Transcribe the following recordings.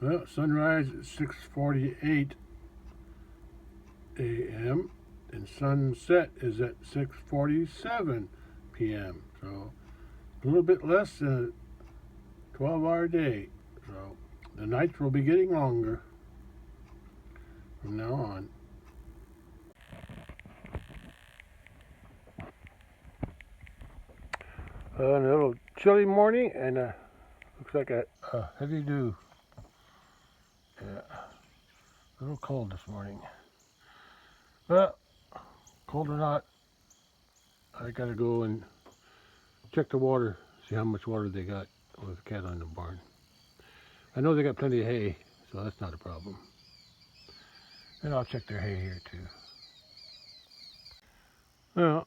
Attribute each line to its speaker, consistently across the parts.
Speaker 1: Well, sunrise at 6:48 a.m. and sunset is at 6:47 p.m. So a little bit less than a 12-hour day. So the nights will be getting longer from now on. A little chilly morning and looks like a heavy dew. Yeah, a little cold this morning. But cold or not, I gotta go and check the water, see how much water they got with the cattle in the barn. I know they got plenty of hay, so that's not a problem. And I'll check their hay here too. Well,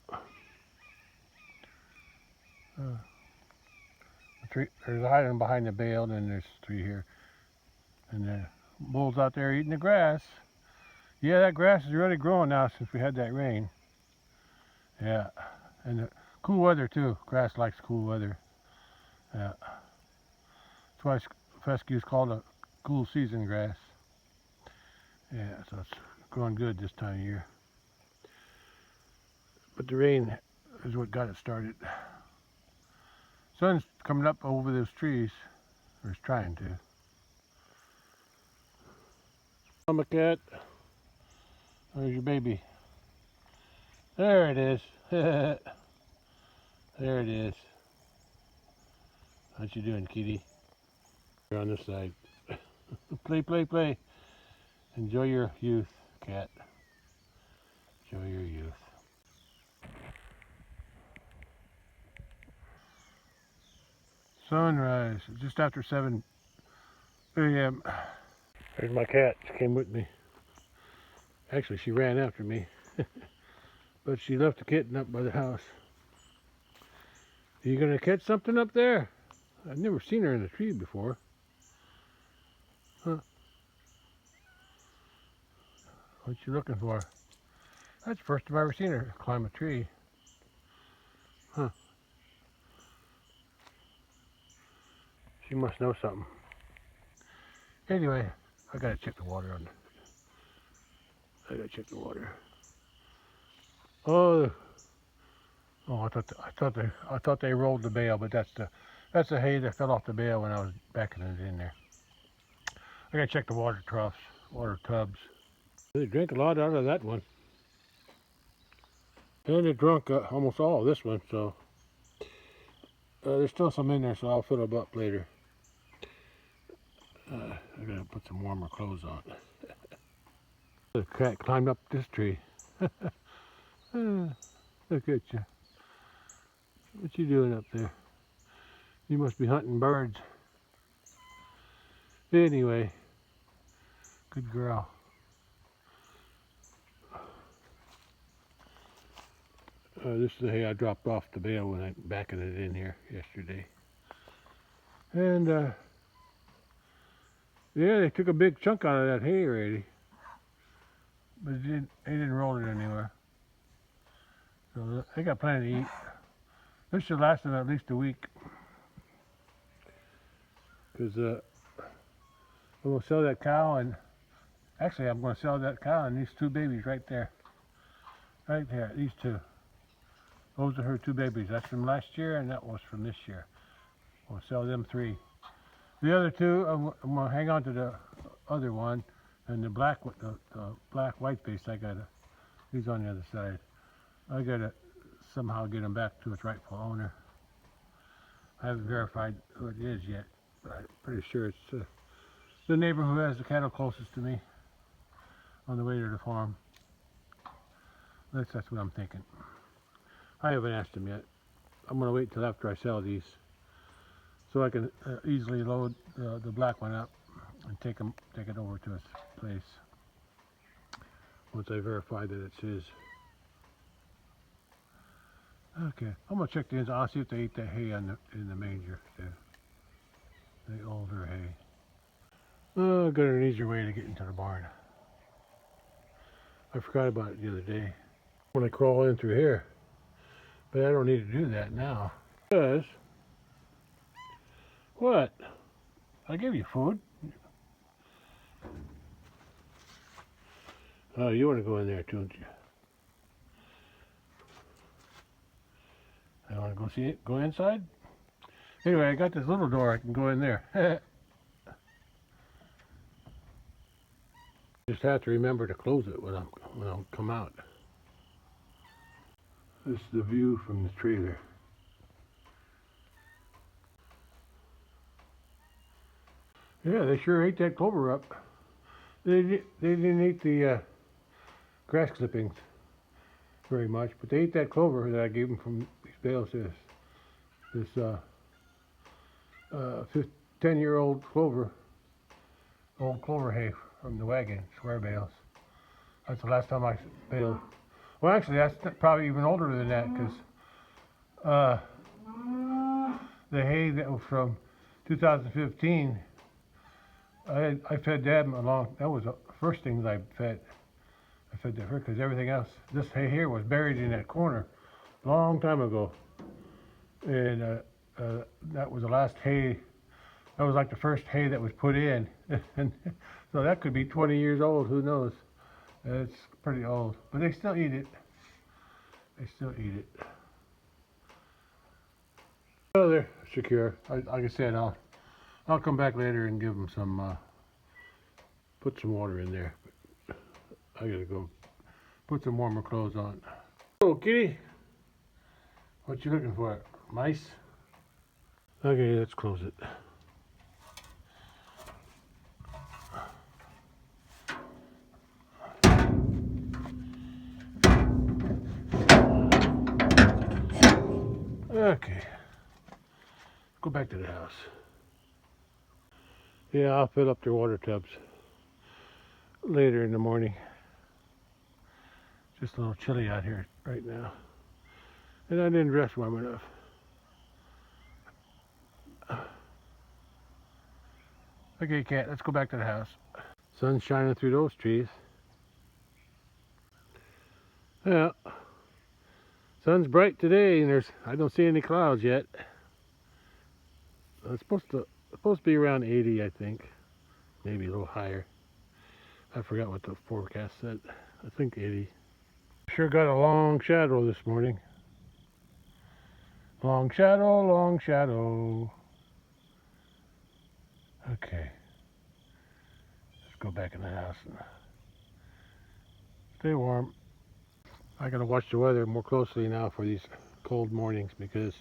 Speaker 1: there's a hiding behind the bale, and then there's three here. And the bulls out there eating the grass. Yeah, that grass is really growing now since we had that rain. Yeah, and the cool weather too. Grass likes cool weather. Yeah, that's why fescue is called a cool season grass. Yeah, so it's growing good this time of year. But the rain is what got it started. Sun's coming up over those trees, or it's trying to. Mama cat, where's your baby? There it is. There it is. What you doing, kitty? You're on this side. Play, play, play. Enjoy your youth, cat. Enjoy your youth. Sunrise, just after 7 a.m. There's my cat. She came with me. Actually, she ran after me. But she left the kitten up by the house. Are you going to catch something up there? I've never seen her in a tree before. Huh? What you looking for? That's the first time I've ever seen her climb a tree. Huh. She must know something. Anyway, I gotta check the water on. I gotta check the water. Oh, I thought they rolled the bale, but that's the hay that fell off the bale when I was backing it in there. I gotta check the water troughs, water tubs. They drank a lot out of that one, and they drunk almost all of this one. So there's still some in there, so I'll fill them up later. I gotta put some warmer clothes on. The cat climbed up this tree. Look at you. What you doing up there? You must be hunting birds. Anyway, good girl. This is the hay I dropped off the bale when I backing it in here yesterday. And yeah, they took a big chunk out of that hay already, but they didn't roll it anywhere. So they got plenty to eat. This should last them at least a week. Because I'm going to sell that cow, and actually I'm going to sell that cow and these two babies right there. Right there, these two. Those are her two babies. That's from last year, and that was from this year. We'll sell them 3. The other 2, I'm going to hang on to the other one, and the black white face, he's on the other side. I got to somehow get him back to its rightful owner. I haven't verified who it is yet, but I'm pretty sure it's the neighbor who has the cattle closest to me on the way to the farm. That's what I'm thinking. I haven't asked him yet. I'm going to wait until after I sell these so I can easily load the black one up and take it over to his place once I verify that it's his. Okay, I'm going to check the ends. I'll see if they ate that hay in the manger too. The older hay. Oh, I got an easier way to get into the barn. I forgot about it the other day when I crawl in through here. But I don't need to do that now. Because, what? I gave you food. Oh, you want to go in there too, don't you? I want to go see it. Go inside. Anyway, I got this little door. I can go in there. Just have to remember to close it when I come out. This is the view from the trailer. Yeah, they sure ate that clover up. They didn't eat the grass clippings very much, but they ate that clover that I gave them from these bales. This 10-year-old clover, old clover hay from the wagon, square bales. That's the last time I baled. Well, actually, that's probably even older than that, because the hay that was from 2015, I fed them along. That was the first thing that I fed. I fed that because everything else, this hay here was buried in that corner a long time ago, and that was the last hay. That was like the first hay that was put in, and so that could be 20 years old. Who knows? It's pretty old, but they still eat it. They still eat it. Oh, they're secure. Like I said, I'll come back later and give them some. Put some water in there. I gotta go put some warmer clothes on. Hello, kitty. What you looking for? Mice? Okay, let's close it. Okay. Go back to the house. Yeah, I'll fill up their water tubs later in the morning. Just a little chilly out here right now. And I didn't dress warm enough. Okay, cat, let's go back to the house. Sun's shining through those trees. Yeah. Sun's bright today, and I don't see any clouds yet. It's supposed to be around 80, I think. Maybe a little higher. I forgot what the forecast said. I think 80. Sure got a long shadow this morning. Long shadow, long shadow. Okay. Let's go back in the house and stay warm. I gotta watch the weather more closely now for these cold mornings, because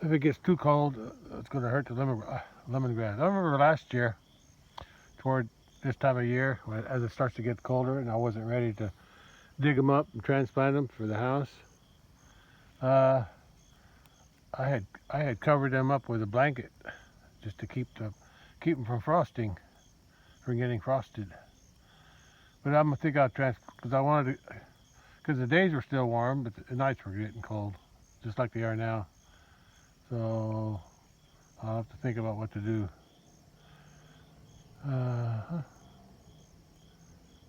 Speaker 1: if it gets too cold, it's gonna hurt the lemongrass. I remember last year, toward this time of year, as it starts to get colder and I wasn't ready to dig them up and transplant them for the house, I had covered them up with a blanket just to keep them from getting frosted. But I'm gonna think I'll because the days were still warm, but the nights were getting cold, just like they are now. So I'll have to think about what to do.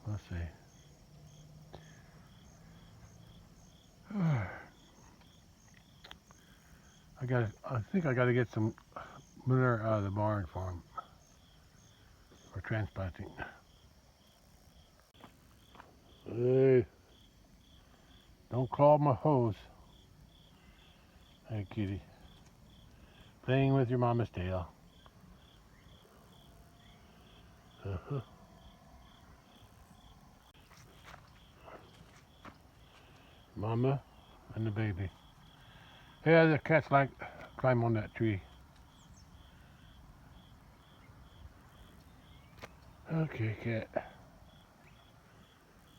Speaker 1: Let's see. I think I gotta get some manure out of the barn for them for transplanting. Hey, don't claw my hose. Hey, kitty. Playing with your mama's tail. Uh-huh. Mama and the baby. Yeah, the cats like climb on that tree. Okay, cat.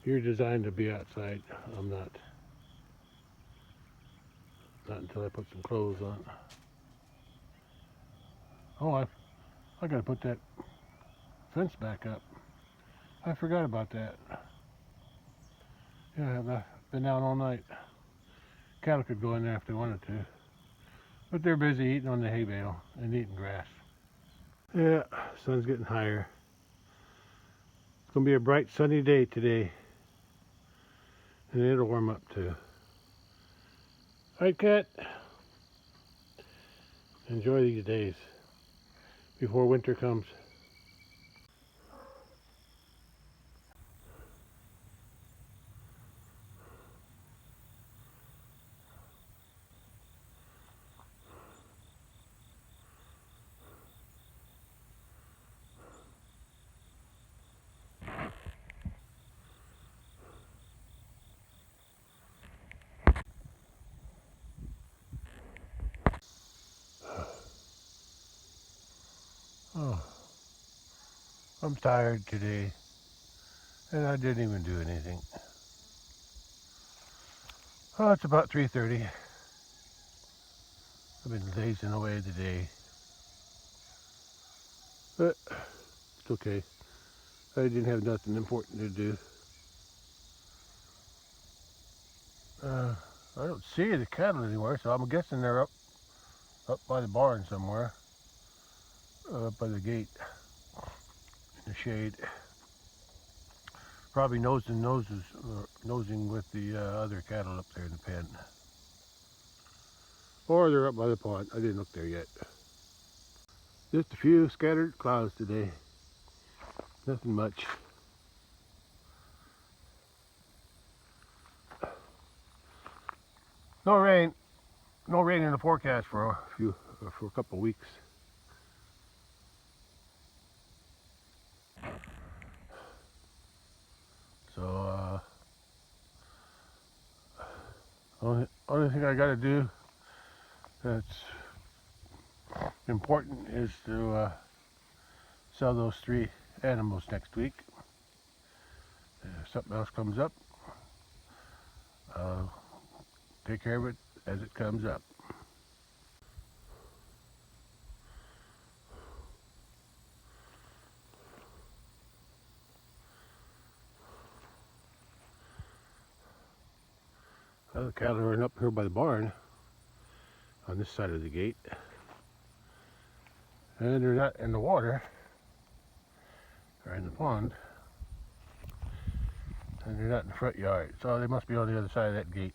Speaker 1: You're designed to be outside. I'm not. Not until I put some clothes on. Oh, I gotta put that fence back up. I forgot about that. Yeah, I've been out all night. Cattle could go in there if they wanted to, but they're busy eating on the hay bale and eating grass. Yeah, sun's getting higher. It's gonna be a bright sunny day today, and it'll warm up too. All right, cat. Enjoy these days before winter comes. I'm tired today, and I didn't even do anything. Oh, it's about 3:30. I've been lazing away today, but it's okay. I didn't have nothing important to do. I don't see the cattle anywhere, so I'm guessing they're up by the barn somewhere, up by the gate, in the shade. Probably nosing with the other cattle up there in the pen. Or they're up by the pond. I didn't look there yet. Just a few scattered clouds today. Nothing much. No rain. No rain in the forecast for a couple weeks. So only thing I got to do that's important is to sell those 3 animals next week. If something else comes up, I'll take care of it as it comes up. Well, the cattle are up here by the barn on this side of the gate, and they're not in the water or in the pond, and they're not in the front yard, so they must be on the other side of that gate.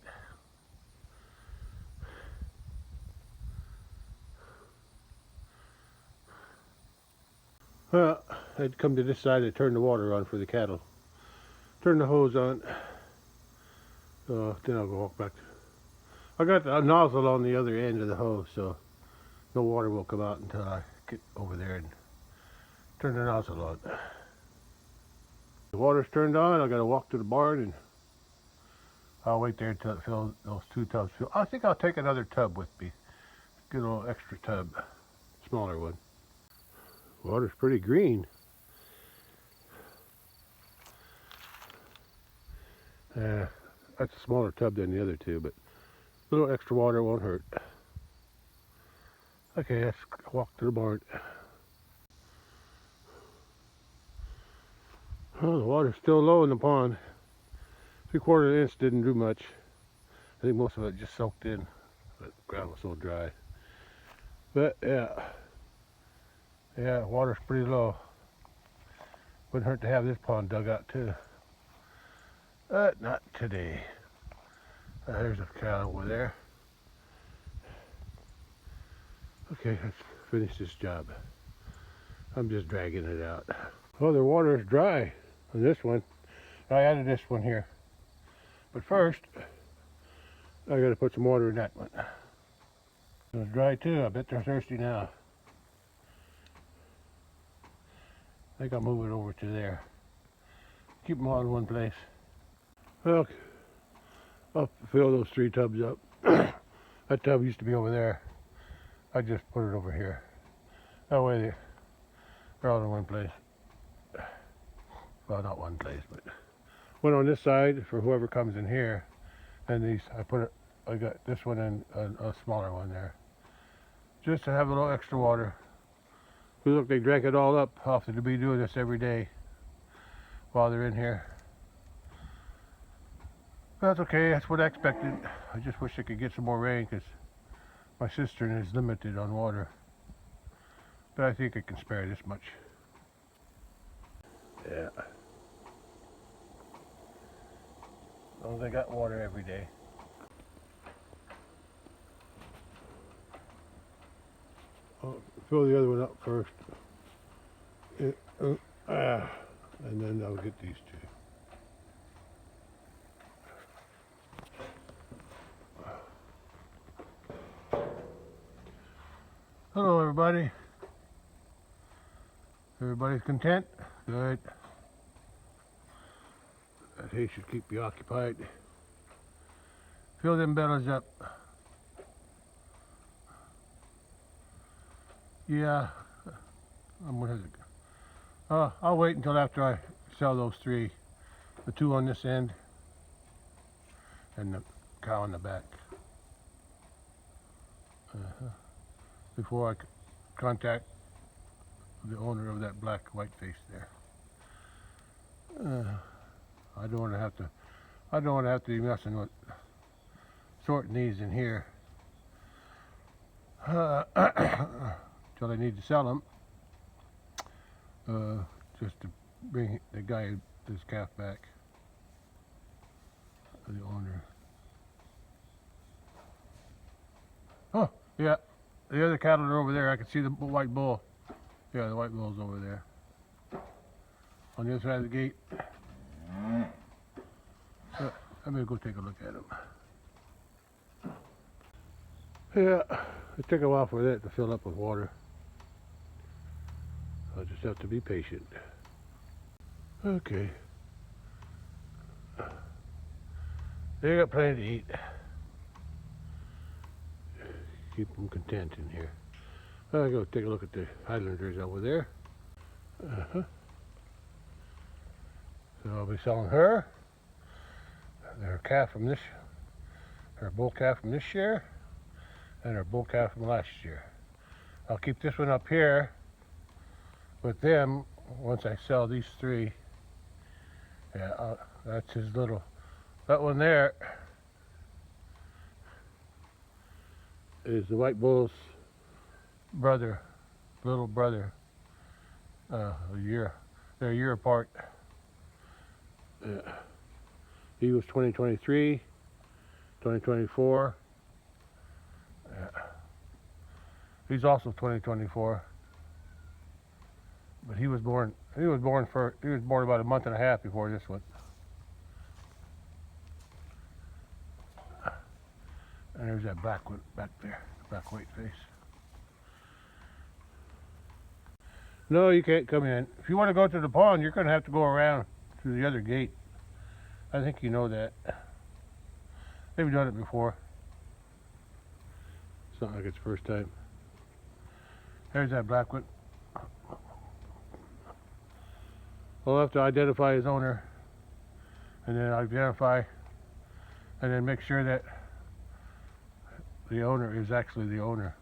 Speaker 1: Well, I'd come to this side and turn the water on for the cattle. Turn the hose on. Then I'll go walk back. I got a nozzle on the other end of the hose, so no water will come out until I get over there and turn the nozzle on. The water's turned on. I got to walk to the barn, and I'll wait there until it fills those 2 tubs. I think I'll take another tub with me. Get a little extra tub, smaller one. Water's pretty green. That's a smaller tub than the other 2, but a little extra water won't hurt. Okay, let's walk to the barn. Oh, the water's still low in the pond. 3/4 inch didn't do much. I think most of it just soaked in. The ground was so dry. But yeah, water's pretty low. Wouldn't hurt to have this pond dug out too. But not today. There's a cow over there. Okay, let's finish this job. I'm just dragging it out. Oh, the water is dry on this one. I added this one here. But first, I gotta put some water in that one. It's dry too. I bet they're thirsty now. I think I'll move it over to there. Keep them all in one place. Well, I'll fill those 3 tubs up. That tub used to be over there. I just put it over here. That way they're all in one place. Well, not one place, but one on this side for whoever comes in here. And these, I got this one and a smaller one there. Just to have a little extra water. Look, they drank it all up. I'll have to be doing this every day while they're in here. That's okay, that's what I expected. I just wish I could get some more rain because my cistern is limited on water. But I think I can spare this much. Yeah. As long as I got water every day. I'll fill the other one up first. And then I'll get these 2. Hello everybody. Everybody's content? Good. That hay should keep you occupied. Fill them bellies up. Yeah, I'm I'll wait until after I sell those 3. The 2 on this end and the cow in the back. Before I contact the owner of that black white face there. I don't want to have to be messing with sorting these in here till I need to sell them. Just to bring the guy this calf back, the owner. Oh yeah, the other cattle are over there. I can see the white bull. Yeah, the white bull's over there on the other side of the gate. I'm gonna go take a look at him. Yeah, it took a while for that to fill up with water. I'll just have to be patient. Okay. They got plenty to eat. Keep them content in here. I'll go take a look at the Highlanders over there. So I'll be selling her, her calf from this, her bull calf from this year, and her bull calf from last year. I'll keep this one up here with them once I sell these 3. Yeah, that's his little, that one there is the white bull's brother, little brother. They're a year apart. He was 2023, 2024. He's also 2024, but he was born about a month and a half before this one. And there's that black one back there, black white face. No, you can't come in. If you want to go to the pond, you're going to have to go around to the other gate. I think you know that. They've done it before. It's not like it's the first time. There's that black one. We'll have to identify his owner, and then identify, and then make sure that the owner is actually the owner.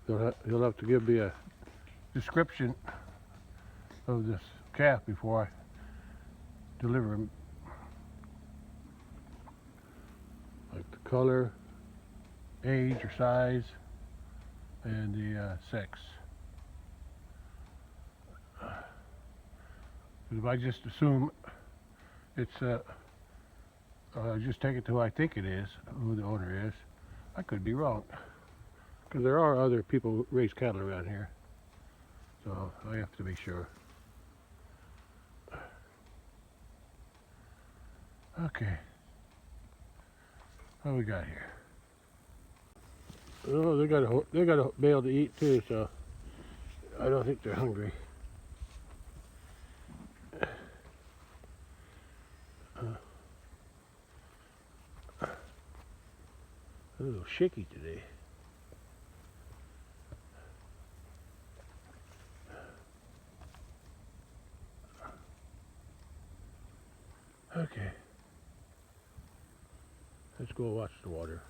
Speaker 1: He'll have to give me a description of this calf before I deliver him. Like the color, age or size, and the sex. If I just assume it's, just take it to who I think it is, who the owner is, I could be wrong. Because there are other people who raise cattle around here. So I have to be sure. Okay. What we got here? Oh, they got a bale to eat too, so I don't think they're hungry. A little shaky today. Okay. Let's go watch the water.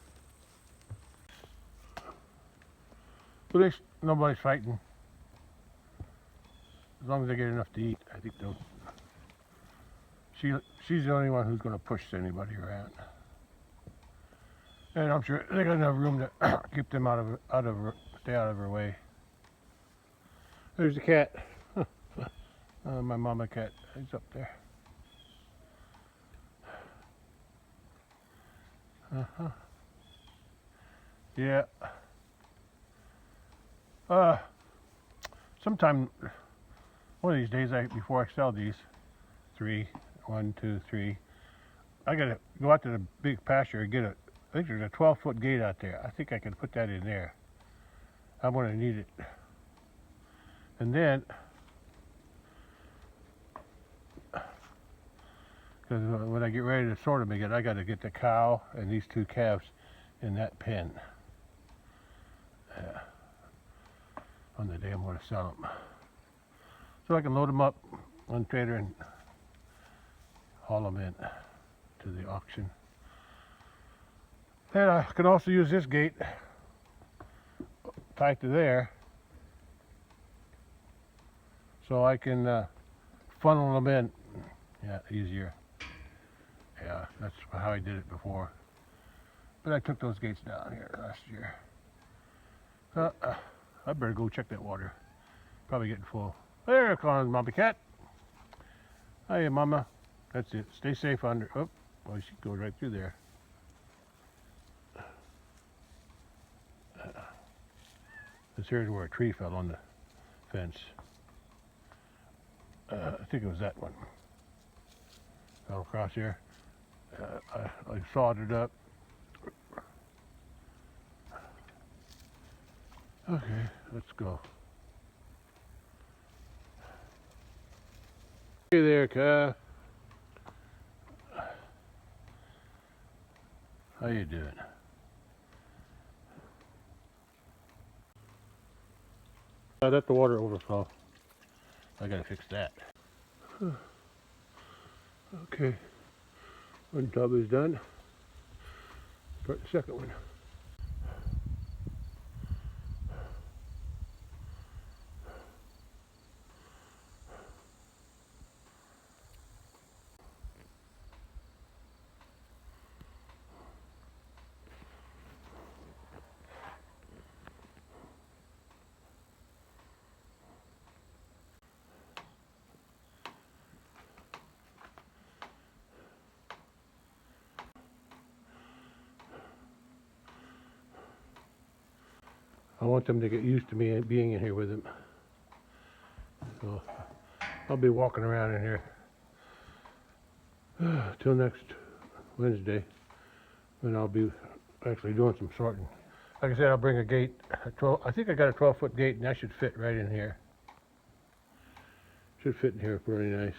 Speaker 1: At least nobody's fighting. As long as they get enough to eat, I think they'll. She's the only one who's going to push anybody around. And I'm sure they got enough room to keep them stay out of her way. There's the cat. My mama cat is up there. Yeah. Sometime one of these days, before I sell these 3, 1, 2, 3, I gotta go out to the big pasture and get I think there's a 12-foot gate out there. I think I can put that in there. I'm gonna need it. And then, because when I get ready to sort them again, I gotta get the cow and these 2 calves in that pen. On the day I'm gonna sell them. so I can load them up on the trailer and haul them in to the auction. And I can also use this gate tied to there, so I can funnel them in. Yeah, easier. Yeah, that's how I did it before. But I took those gates down here last year. I better go check that water. Probably getting full. There comes Mommy Cat. Hiya, Mama. That's it. Stay safe under. Oh, well, she goes right through there. This here's where a tree fell on the fence. I think it was that one. Fell across here. I sawed it up. Okay, let's go. Hey there, Ka. How you doing? I let the water overflow. I gotta fix that. Okay, one tub is done. Start the second one. I want them to get used to me being in here with them. So I'll be walking around in here till next Wednesday, when I'll be actually doing some sorting. Like I said, I'll bring a gate. I think I got a 12-foot gate, and that should fit right in here. Should fit in here pretty nice.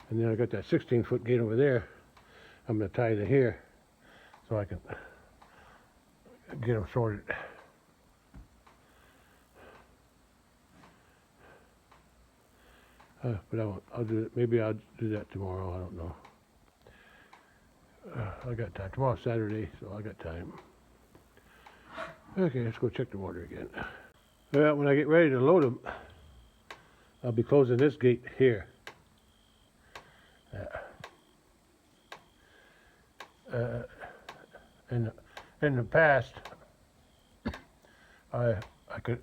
Speaker 1: And then I got that 16-foot gate over there. I'm going to tie to here so I can get them sorted. But I'll do it. Maybe I'll do that tomorrow. I don't know. I got time. Tomorrow's Saturday, so I got time. Okay, let's go check the water again. Well, when I get ready to load them, I'll be closing this gate here. In the past, I could.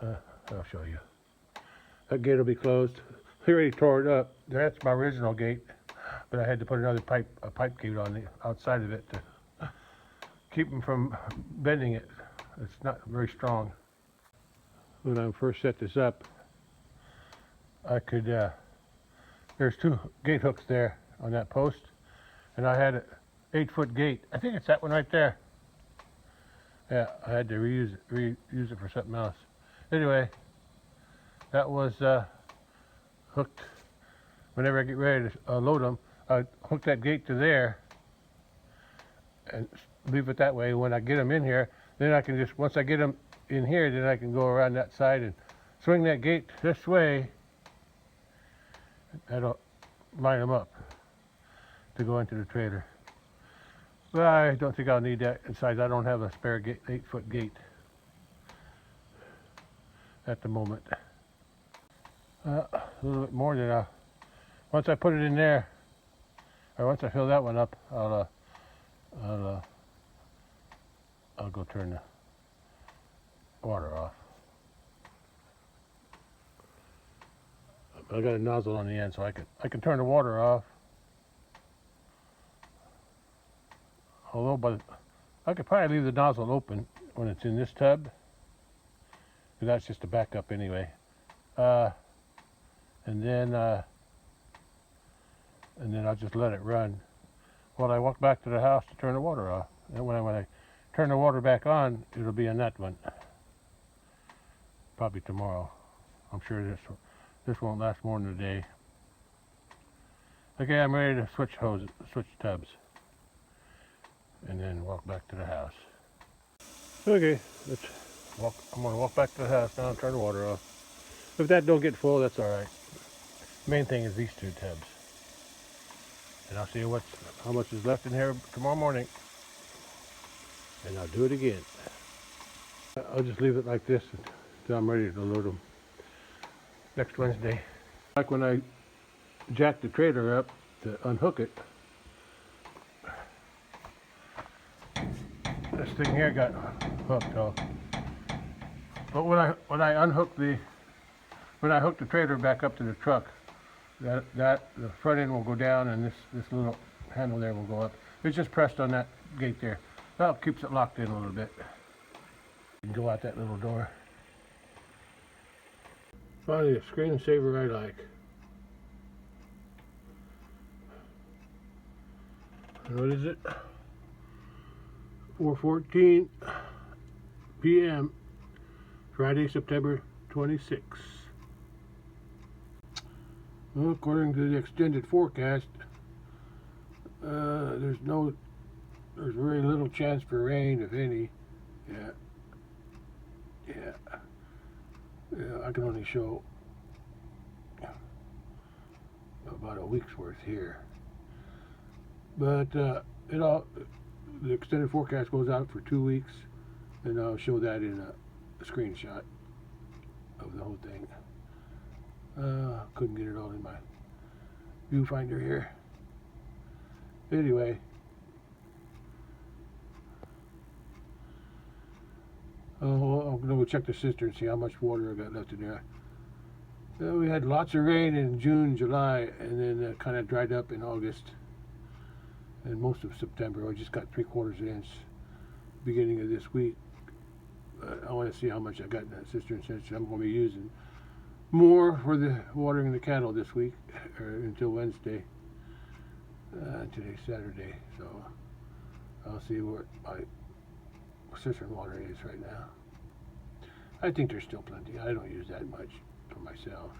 Speaker 1: I'll show you. That gate will be closed. We already tore it up. That's my original gate, but I had to put a pipe gate on the outside of it to keep them from bending it. It's not very strong. When I first set this up, I could. There's two gate hooks there on that post, and I had an 8-foot gate. I think it's that one right there. Yeah, I had to reuse it for something else. Anyway, that was hooked. Whenever I get ready to load them, I hook that gate to there and leave it that way. When I get them in here, then I can just, once I get them in here, then I can go around that side and swing that gate this way. That'll line them up to go into the trailer. But I don't think I'll need that. Besides, I don't have a spare 8-foot gate at the moment. A little bit more than once I put it in there, or once I fill that one up, I'll go turn the water off. I got a nozzle on the end, so I can turn the water off. Although, I could probably leave the nozzle open when it's in this tub, because that's just a backup anyway. And then I'll just let it run while I walk back to the house to turn the water off. And when I turn the water back on, it'll be on that one. Probably tomorrow. I'm sure this won't last more than a day. Okay, I'm ready to switch tubs, and then walk back to the house. Okay, let's I'm gonna walk back to the house now and turn the water off. If that don't get full, that's all right. Main thing is these 2 tubs. And I'll see how much is left in here tomorrow morning. And I'll do it again. I'll just leave it like this until I'm ready to load them next Wednesday. Like when I jacked the trailer up to unhook it, this thing here got hooked off. But when I hooked the trailer back up to the truck, the front end will go down and this little handle there will go up. It's just pressed on that gate there. That keeps it locked in a little bit. You can go out that little door. Finally, a screensaver I like. And what is it? 4:14 p.m. Friday, September 26th. Well, according to the extended forecast, there's very little chance for rain, if any. Yeah, I can only show about a week's worth here. But the extended forecast goes out for 2 weeks, and I'll show that in a screenshot of the whole thing. Couldn't get it all in my viewfinder here. Anyway, I'm going to check the cistern and see how much water I got left in there. We had lots of rain in June, July, and then it kind of dried up in August and most of September. I just got 3/4 inch beginning of this week. I want to see how much I got in that cistern since I'm going to be using more for the watering the cattle this week, or until Wednesday. Today's Saturday, so I'll see what my cistern water is right now. I think there's still plenty. I don't use that much for myself.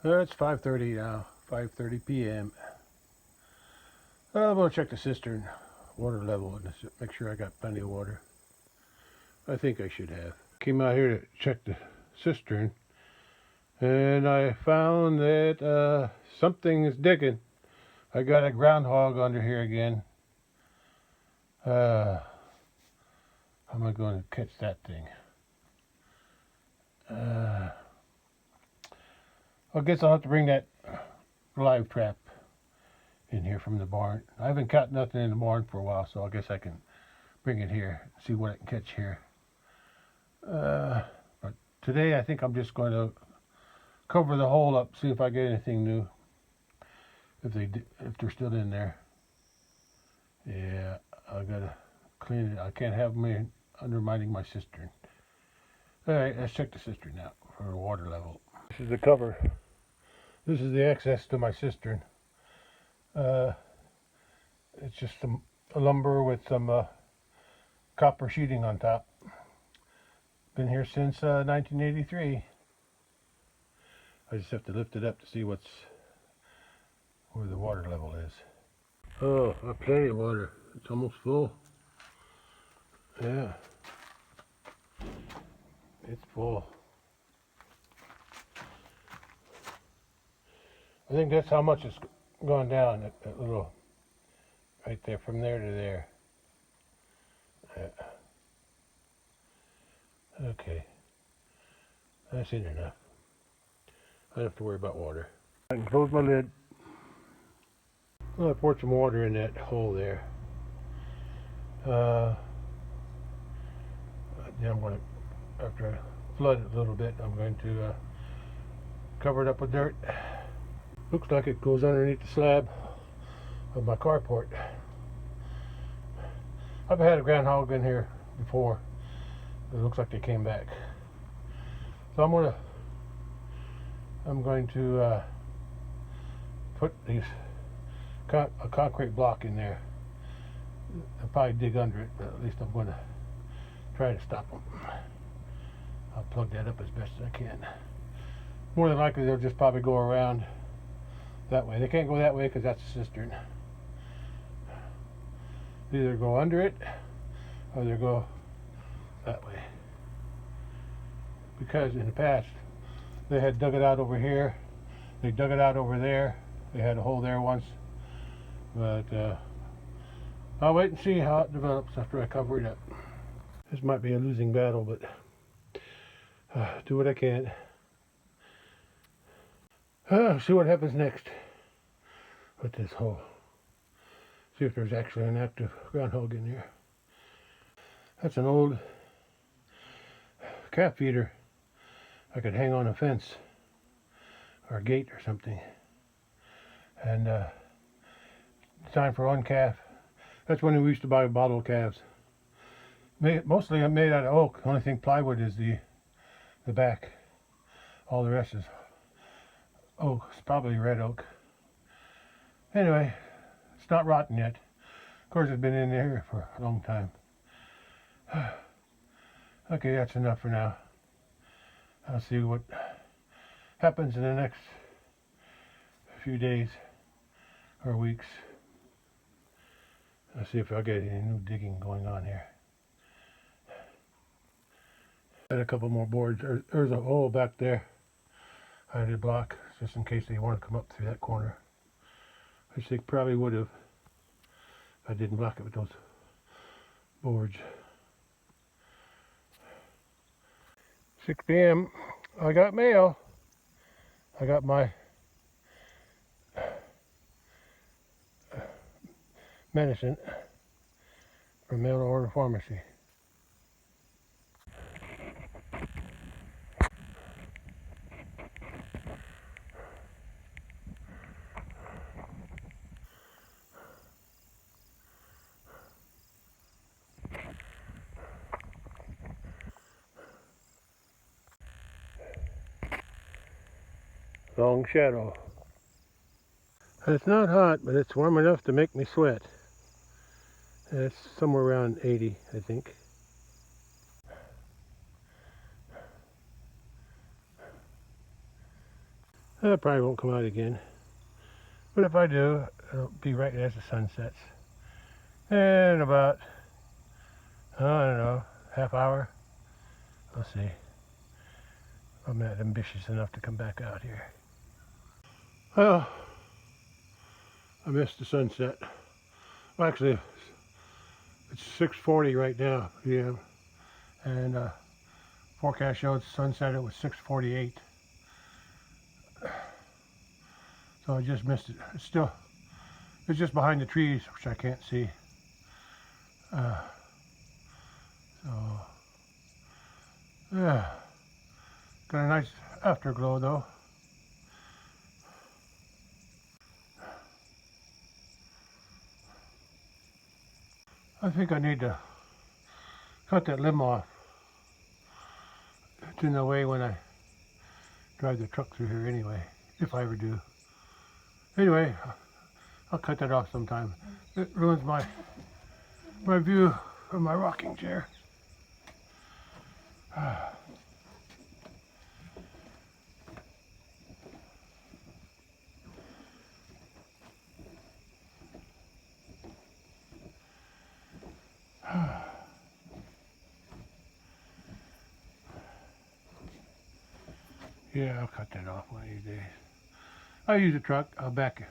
Speaker 1: It's 5:30 now, 5:30 p.m. I'm going to check the cistern water level and make sure I got plenty of water. I think I should have. Came out here to check the cistern, and I found that something is digging. I got a groundhog under here again. How am I going to catch that thing? I guess I'll have to bring that live trap in here from the barn. I haven't caught nothing in the barn for a while, so I guess I can bring it here, see what I can catch here. But today I think I'm just going to cover the hole up, see if I get anything new. If they're still in there. Yeah, I gotta clean it. I can't have them undermining my cistern. All right, let's check the cistern out for the water level. This is the cover. This is the access to my cistern. It's just some lumber with some copper sheeting on top. Been here since 1983. I just have to lift it up to see where the water level is. Oh, plenty of water. It's almost full. Yeah. It's full. I think that's how much it's gone down, that little, right there, from there to there. Yeah. Okay. That's in enough. I don't have to worry about water. I can close my lid. Well, I poured some water in that hole there. Then I'm going to, after I flood it a little bit, I'm going to cover it up with dirt. Looks like it goes underneath the slab of my carport. I've had a groundhog in here before. It looks like they came back. So I'm going to put a concrete block in there. I'll probably dig under it, but at least I'm going to try to stop them. I'll plug that up as best as I can. More than likely they'll just probably go around that way. They can't go that way because that's a cistern. either go under it or they go that way. Because in the past they had dug it out over here, they dug it out over there, they had a hole there once, but I'll wait and see how it develops after I cover it up. This might be a losing battle, but do what I can. See what happens next with this hole. See if there's actually an active groundhog in there. That's an old calf feeder I could hang on a fence or a gate or something. And time for one calf. That's when we used to buy bottle calves. Mostly made out of oak. The only thing plywood is the back. All the rest is oak. It's probably red oak. Anyway, it's not rotten yet. Of course, it's been in there for a long time. Okay, that's enough for now. I'll see what happens in the next few days or weeks. I'll see if I get any new digging going on here. Got a couple more boards. There's a hole back there I had to block just in case they want to come up through that corner, which they probably would have if I didn't block it with those boards. 6 p.m. I got mail. I got my medicine from mail order pharmacy. Long shadow. It's not hot, but it's warm enough to make me sweat. It's somewhere around 80, I think. I probably won't come out again. But if I do, it'll be right as the sun sets. And about, I don't know, half hour. We'll see. I'm not ambitious enough to come back out here. Well, I missed the sunset. Well, actually, it's 6:40 right now p.m. And forecast showed sunset it was 6:48. So I just missed it. It's just behind the trees, which I can't see. Yeah, got a nice afterglow though. I think I need to cut that limb off. It's in the way when I drive the truck through here anyway, if I ever do. Anyway, I'll cut that off sometime. It ruins my view from my rocking chair. Yeah, I'll cut that off one of these days. I'll use the truck. I'll back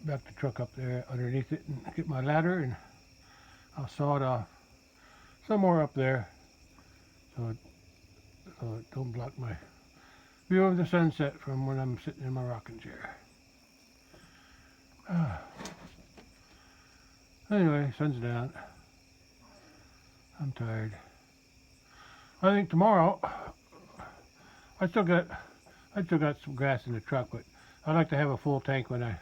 Speaker 1: the truck up there underneath it and get my ladder, and I'll saw it off somewhere up there so it don't block my view of the sunset from when I'm sitting in my rocking chair. Anyway, sun's down. I'm tired. I think tomorrow I still got some grass in the truck, but I like to have a full tank when I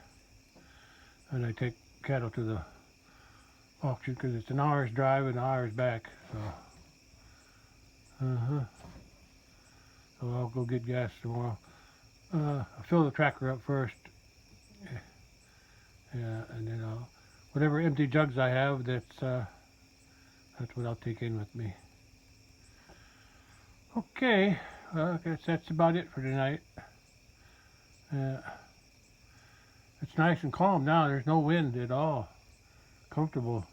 Speaker 1: take cattle to the auction, because it's an hour's drive and an hour's back. So I'll go get gas tomorrow. I'll fill the tractor up first. Yeah, and then whatever empty jugs I have, that's what I'll take in with me. Okay, well, I guess that's about it for tonight. It's nice and calm now. There's no wind at all. Comfortable.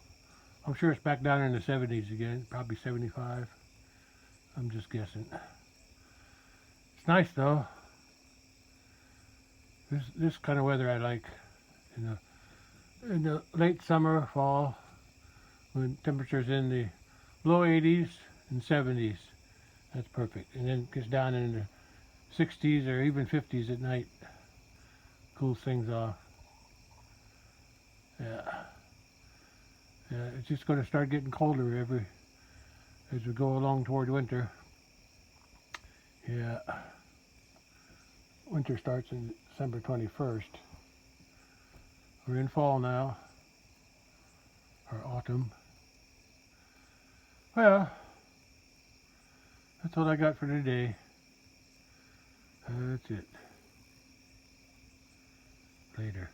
Speaker 1: I'm sure it's back down in the 70s again, probably 75. I'm just guessing. It's nice though. This kind of weather I like. In the late summer, fall, when temperatures in the low 80s and 70s. That's perfect. And then it gets down in the 60s or even 50s at night. Cools things off. Yeah. Yeah, it's just going to start getting colder as we go along toward winter. Yeah. Winter starts in December 21st. We're in fall now, or autumn. Well, that's all I got for today. That's it. Later.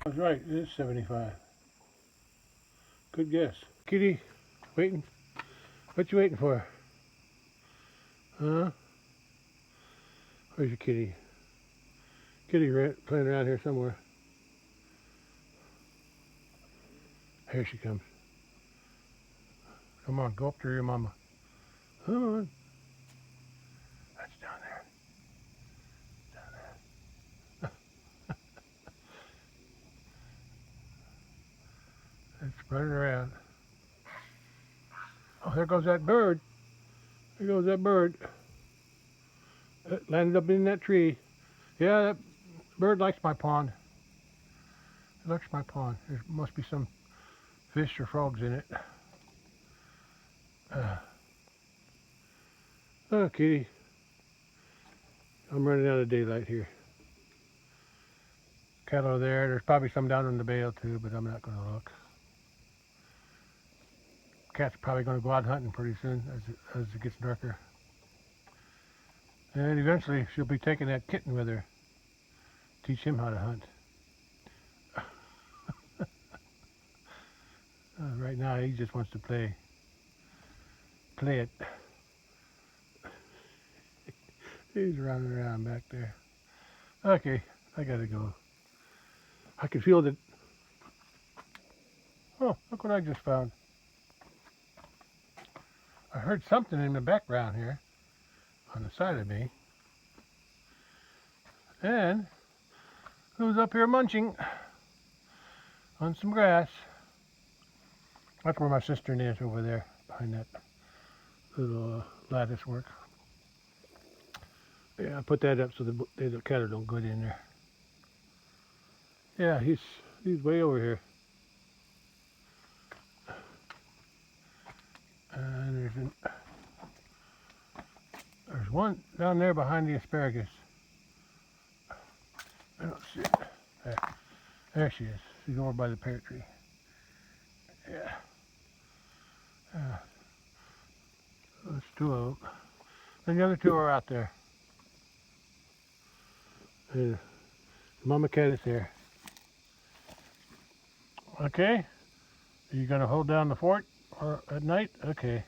Speaker 1: I was right, it is 75. Good guess. Kitty, waiting? What you waiting for? Huh? Where's your kitty? Kitty playing around here somewhere. Here she comes. Come on, go up to your mama. Come on. That's down there. Down there. It's running around. Oh, there goes that bird. There goes that bird. It landed up in that tree. Yeah, that bird likes my pond. It likes my pond. There must be some fish or frogs in it. Oh, kitty. I'm running out of daylight here. Cattle are there. There's probably some down in the bale too, but I'm not going to look. Cat's probably going to go out hunting pretty soon as it gets darker. And eventually she'll be taking that kitten with her. Teach him how to hunt. Right now he just wants to play it. He's running around back there. Okay, I gotta go. I can feel that. Oh, look what I just found. I heard something in the background here on the side of me. And who's up here munching on some grass? That's where my cistern is, over there behind that little lattice work. Yeah, I put that up so the cattle don't go in there. Yeah, he's way over here. And there's one down there behind the asparagus. I don't see it. There she is. She's over by the pear tree. Yeah. There's two of them. And the other two are out there. And Mama cat is there. Okay. Are you gonna hold down the fort or at night? Okay.